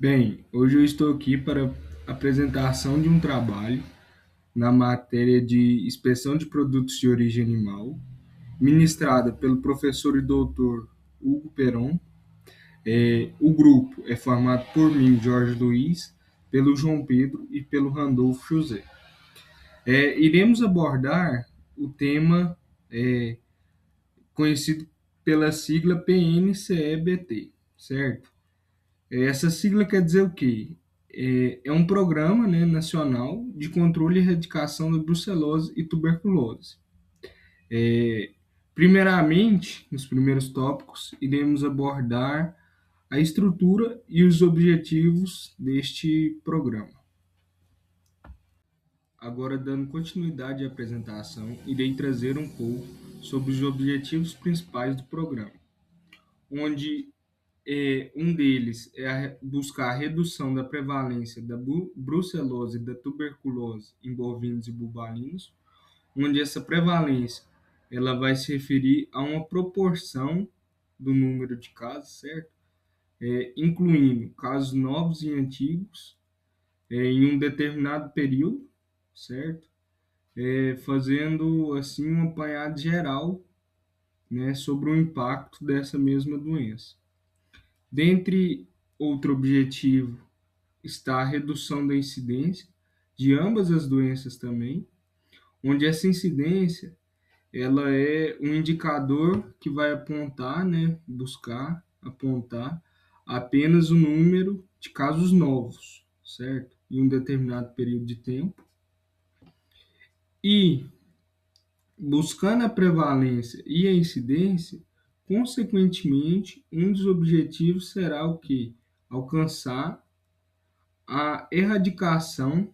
Bem, hoje eu estou aqui para a apresentação de um trabalho na matéria de inspeção de produtos de origem animal, ministrada pelo professor e doutor Hugo Peron. O grupo é formado por mim, Jorge Luiz, pelo João Pedro e pelo Randolfo José. Iremos abordar o tema é, conhecido pela sigla PNCEBT, certo? Essa sigla quer dizer o quê? É um programa, né, nacional de controle e erradicação da brucelose e tuberculose. É, Primeiramente, nos primeiros tópicos, iremos abordar a estrutura e os objetivos deste programa. Agora, dando continuidade à apresentação, irei trazer um pouco sobre os objetivos principais do programa, onde um deles é buscar a redução da prevalência da brucelose e da tuberculose em bovinos e bubalinos, onde essa prevalência ela vai se referir a uma proporção do número de casos, certo? Incluindo casos novos e antigos em um determinado período, certo? Fazendo assim um apanhado geral, né, sobre o impacto dessa mesma doença. Dentre outro objetivo está a redução da incidência de ambas as doenças também, onde essa incidência ela é um indicador que vai apontar, né, buscar apontar apenas o número de casos novos, certo? Em um determinado período de tempo. E buscando a prevalência e a incidência, consequentemente, um dos objetivos será o que? Alcançar a erradicação,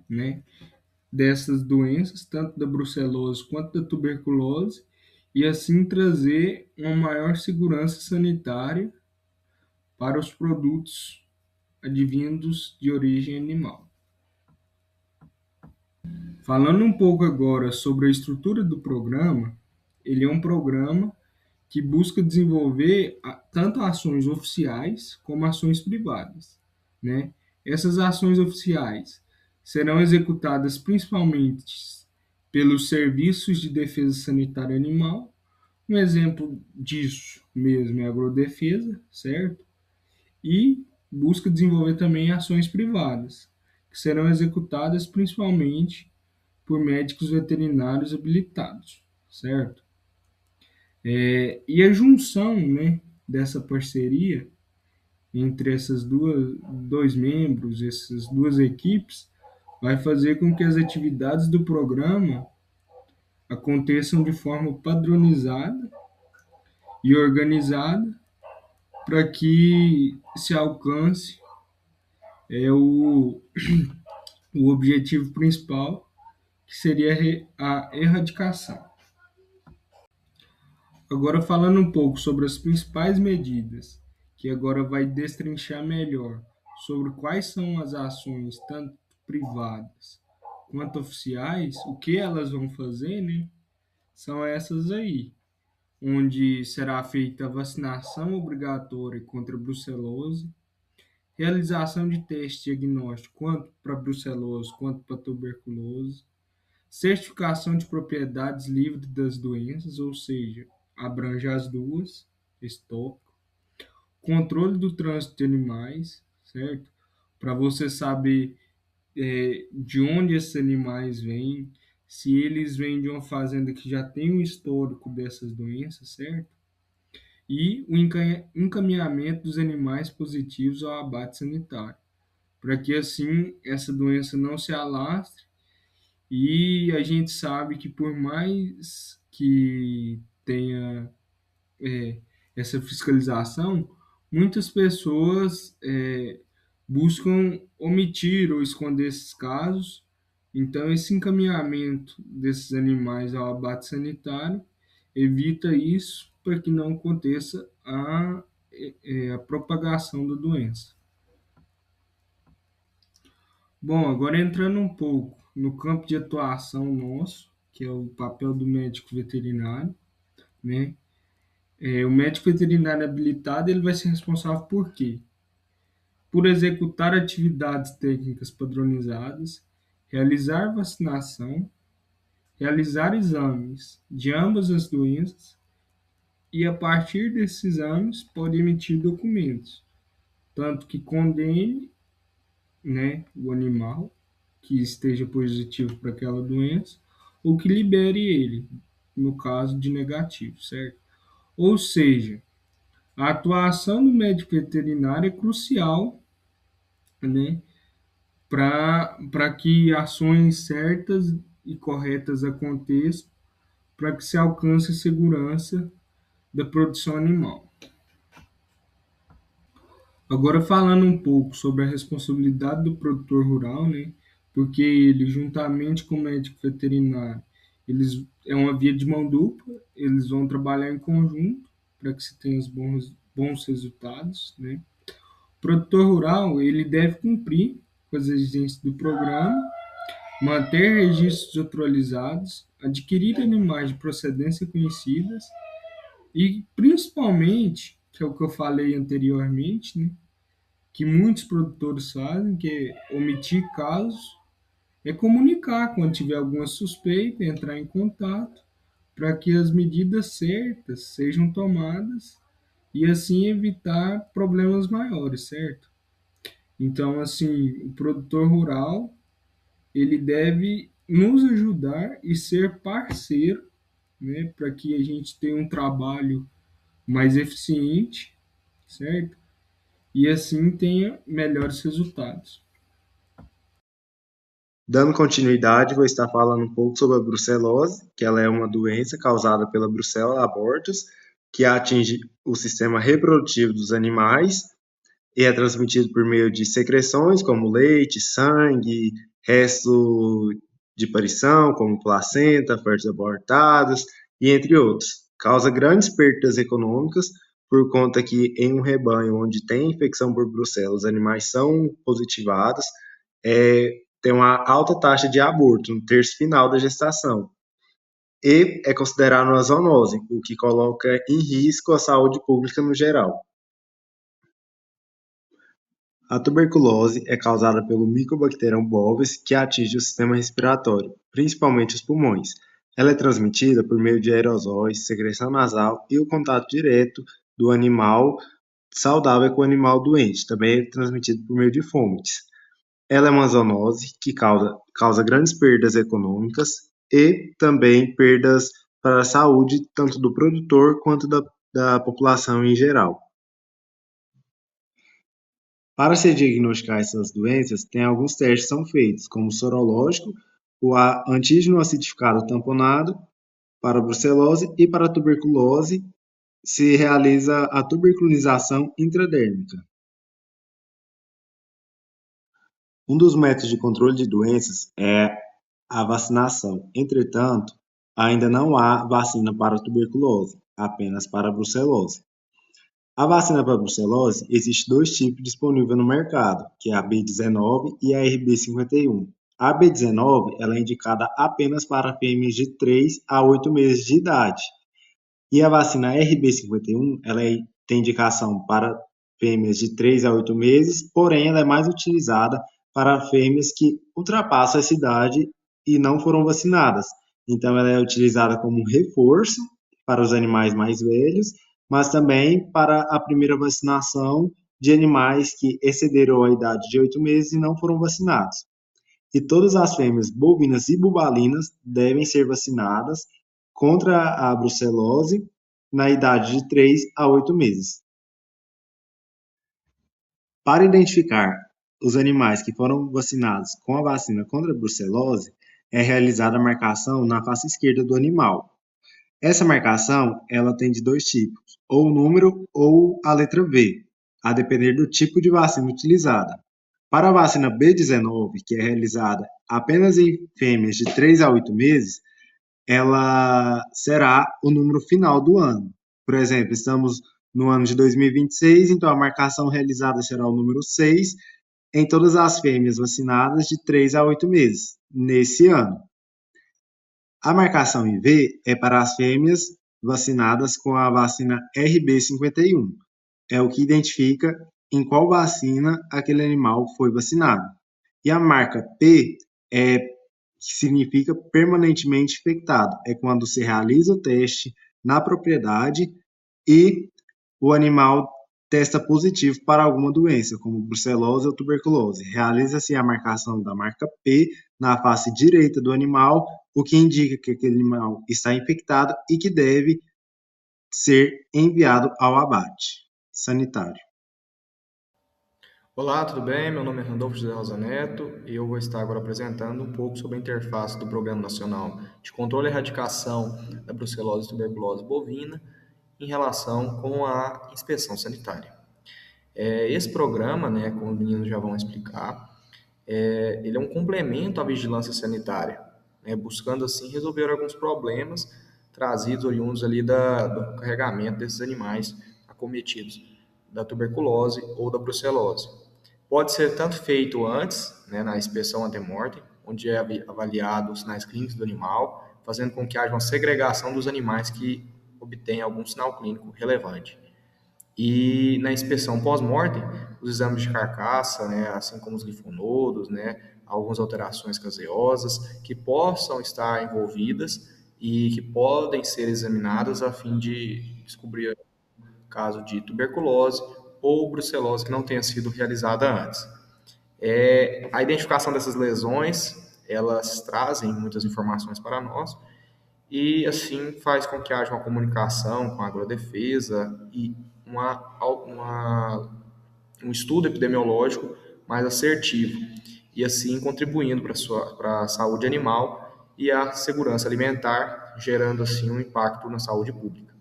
né, dessas doenças, tanto da brucelose quanto da tuberculose, e assim trazer uma maior segurança sanitária para os produtos advindos de origem animal. Falando um pouco agora sobre a estrutura do programa, ele é um programa que busca desenvolver tanto ações oficiais como ações privadas, né? Essas ações oficiais serão executadas principalmente pelos serviços de defesa sanitária animal. Um exemplo disso mesmo é a agrodefesa, certo? E busca desenvolver também ações privadas, que serão executadas principalmente por médicos veterinários habilitados, certo? E a junção, né, dessa parceria entre essas dois membros, essas duas equipes, vai fazer com que as atividades do programa aconteçam de forma padronizada e organizada para que se alcance o, o objetivo principal, que seria a erradicação. Agora falando um pouco sobre as principais medidas, que agora vai destrinchar melhor sobre quais são as ações, tanto privadas quanto oficiais, o que elas vão fazer, né? São essas aí, onde será feita a vacinação obrigatória contra a brucelose, realização de teste diagnóstico quanto para brucelose quanto para tuberculose, certificação de propriedades livres das doenças, ou seja, abrange as duas, esse tópico. Controle do trânsito de animais, certo? Para você saber de onde esses animais vêm, se eles vêm de uma fazenda que já tem um histórico dessas doenças, certo? E o encaminhamento dos animais positivos ao abate sanitário, para que assim essa doença não se alastre. E a gente sabe que por mais que tenha é, essa fiscalização, muitas pessoas buscam omitir ou esconder esses casos. Então, esse encaminhamento desses animais ao abate sanitário evita isso para que não aconteça a propagação da doença. Bom, agora entrando um pouco no campo de atuação nosso, que é o papel do médico veterinário, né? O médico veterinário habilitado ele vai ser responsável por quê? por executar atividades técnicas padronizadas, realizar vacinação, realizar exames de ambas as doenças e, a partir desses exames, pode emitir documentos, tanto que condene, né, o animal que esteja positivo para aquela doença, ou que libere ele, no caso de negativo, certo? Ou seja, a atuação do médico veterinário é crucial, né, para que ações certas e corretas aconteçam, para que se alcance a segurança da produção animal. Agora falando um pouco sobre a responsabilidade do produtor rural, né? Porque ele, juntamente com o médico veterinário, eles é uma via de mão dupla, eles vão trabalhar em conjunto para que se tenha os bons resultados, né? O produtor rural, ele deve cumprir com as exigências do programa, manter registros atualizados, adquirir animais de procedência conhecidas e, principalmente, que é o que eu falei anteriormente, né? Que muitos produtores fazem, que é omitir casos, é comunicar quando tiver alguma suspeita, entrar em contato, para que as medidas certas sejam tomadas e assim evitar problemas maiores, certo? Então, assim, o produtor rural, ele deve nos ajudar e ser parceiro, né, para que a gente tenha um trabalho mais eficiente, certo? E assim tenha melhores resultados. Dando continuidade, vou estar falando um pouco sobre a brucelose, que ela é uma doença causada pela Brucella abortus, que atinge o sistema reprodutivo dos animais e é transmitido por meio de secreções como leite, sangue, resto de parição, como placenta, fezes abortados e entre outros. Causa grandes perdas econômicas por conta que em um rebanho onde tem infecção por brucela, os animais são positivados, tem uma alta taxa de aborto no terço final da gestação. E é considerado uma zoonose, o que coloca em risco a saúde pública no geral. A tuberculose é causada pelo Mycobacterium bovis, que atinge o sistema respiratório, principalmente os pulmões. Ela é transmitida por meio de aerosóis, secreção nasal e o contato direto do animal saudável com o animal doente. Também é transmitido por meio de fômites. Ela é uma zoonose que causa grandes perdas econômicas e também perdas para a saúde, tanto do produtor quanto da população em geral. Para se diagnosticar essas doenças, tem alguns testes que são feitos, como o sorológico, o antígeno acidificado tamponado para a brucelose e para a tuberculose se realiza a tuberculinização intradérmica. Um dos métodos de controle de doenças é a vacinação. Entretanto, ainda não há vacina para a tuberculose, apenas para a brucelose. A vacina para a brucelose, existe dois tipos disponíveis no mercado, que é a B19 e a RB51. A B19 ela é indicada apenas para fêmeas de 3 a 8 meses de idade. E a vacina RB51 tem indicação para fêmeas de 3 a 8 meses, porém ela é mais utilizada para fêmeas que ultrapassam essa idade e não foram vacinadas. Então ela é utilizada como reforço para os animais mais velhos, mas também para a primeira vacinação de animais que excederam a idade de 8 meses e não foram vacinados. E todas as fêmeas bovinas e bubalinas devem ser vacinadas contra a brucelose na idade de 3 a 8 meses. Para identificar os animais que foram vacinados com a vacina contra a brucelose, é realizada a marcação na face esquerda do animal. Essa marcação ela tem de dois tipos, ou o número ou a letra V, a depender do tipo de vacina utilizada. Para a vacina B19, que é realizada apenas em fêmeas de 3 a 8 meses, ela será o número final do ano. Por exemplo, estamos no ano de 2026, então a marcação realizada será o número 6 em todas as fêmeas vacinadas de 3 a 8 meses nesse ano. A marcação em V é para as fêmeas vacinadas com a vacina RB51. É o que identifica em qual vacina aquele animal foi vacinado. E a marca P que significa permanentemente infectado. É quando se realiza o teste na propriedade e o animal testa positivo para alguma doença, como brucelose ou tuberculose. Realiza-se a marcação da marca P na face direita do animal, o que indica que aquele animal está infectado e que deve ser enviado ao abate sanitário. Olá, tudo bem? Meu nome é Randolfo José Rosa Neto e eu vou estar agora apresentando um pouco sobre a interface do Programa Nacional de Controle e Erradicação da Brucelose e Tuberculose Bovina em relação com a inspeção sanitária. Esse programa, né, como os meninos já vão explicar, ele é um complemento à vigilância sanitária, né, buscando assim resolver alguns problemas trazidos oriundos ali do carregamento desses animais acometidos da tuberculose ou da brucelose. Pode ser tanto feito antes, né, na inspeção ante-mortem, onde é avaliado os sinais clínicos do animal, fazendo com que haja uma segregação dos animais que obtêm algum sinal clínico relevante. E na inspeção pós-mortem, os exames de carcaça, né, assim como os linfonodos, né, algumas alterações caseosas que possam estar envolvidas e que podem ser examinadas a fim de descobrir caso de tuberculose ou brucelose que não tenha sido realizada antes. A identificação dessas lesões, elas trazem muitas informações para nós e assim faz com que haja uma comunicação com a agrodefesa e um estudo epidemiológico mais assertivo e assim contribuindo para a saúde animal e a segurança alimentar, gerando assim um impacto na saúde pública.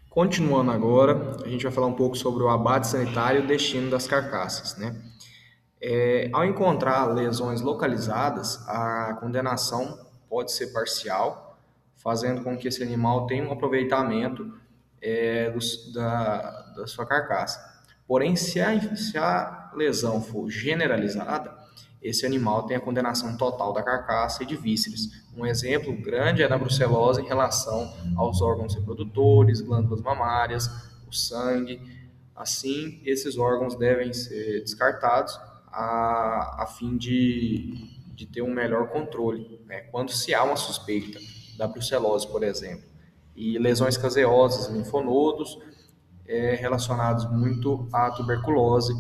Continuando agora, a gente vai falar um pouco sobre o abate sanitário e o destino das carcaças, né? Ao encontrar lesões localizadas, a condenação pode ser parcial, fazendo com que esse animal tenha um aproveitamento da sua carcaça. Porém, se a lesão for generalizada, esse animal tem a condenação total da carcaça e de vísceras. Um exemplo grande é na brucelose em relação aos órgãos reprodutores, glândulas mamárias, o sangue. Assim, esses órgãos devem ser descartados a fim de ter um melhor controle, né? Quando se há uma suspeita da brucelose, por exemplo, e lesões caseosas, linfonodos, relacionados muito à tuberculose,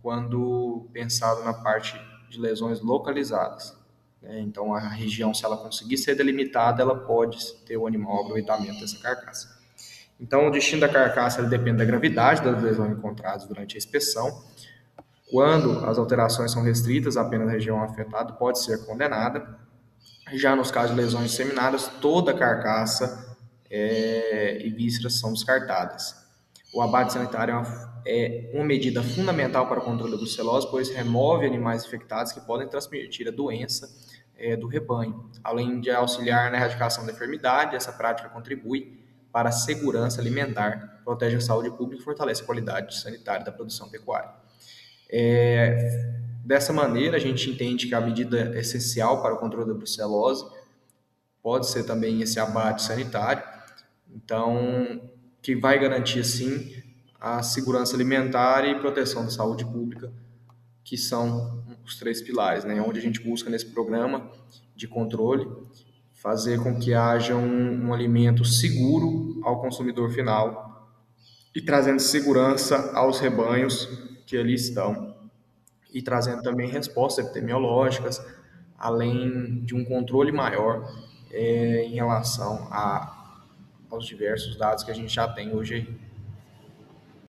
quando pensado na parte de lesões localizadas, né? Então, a região, se ela conseguir ser delimitada, ela pode ter o animal aproveitamento dessa carcaça. Então, o destino da carcaça ele depende da gravidade das lesões encontradas durante a inspeção. Quando as alterações são restritas apenas à região afetada, pode ser condenada. Já nos casos de lesões disseminadas, toda a carcaça e vísceras são descartadas. O abate sanitário é uma medida fundamental para o controle da brucelose, pois remove animais infectados que podem transmitir a doença do rebanho. Além de auxiliar na erradicação da enfermidade, essa prática contribui para a segurança alimentar, protege a saúde pública e fortalece a qualidade sanitária da produção pecuária. Dessa maneira, a gente entende que a medida essencial para o controle da brucelose pode ser também esse abate sanitário, então, que vai garantir, sim, a segurança alimentar e proteção da saúde pública, que são os três pilares, né? Onde a gente busca nesse programa de controle fazer com que haja um alimento seguro ao consumidor final e trazendo segurança aos rebanhos que ali estão e trazendo também respostas epidemiológicas, além de um controle maior em relação aos diversos dados que a gente já tem hoje aí.